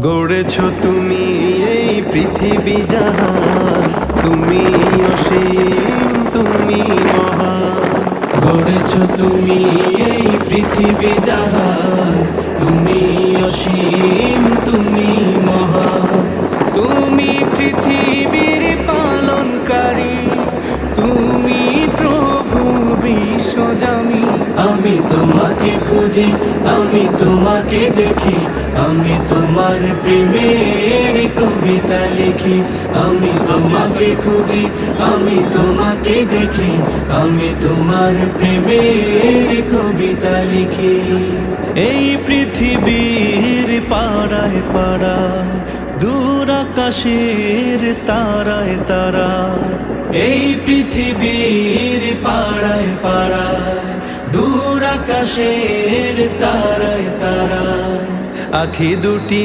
গড়েছ তুমি এই পৃথিবী জাহান, তুমি অসীম, তুমি মহান। গড়েছ তুমি এই পৃথিবী জাহান, তুমি অসীম, তুমি মহান। তুমি পৃথিবীর পালনকারী, তুমি প্রভু বিশ্বজামি। আমি তোমাকে খুঁজি, আমি তোমাকে দেখি, আমি তোমার প্রেমের কবিতা লিখি। আমি তোমাকে খুঁজি, আমি তোমাকে দেখি, আমি তোমার প্রেমের কবিতা লিখি। এই পৃথিবীর পাড়ায় পাড়ায়, দূর আকাশের তারায় তারায়, এই পৃথিবীর পাড়ায় পাড়ায়, দূর আকাশের তারায় তারায়, আখি দুটি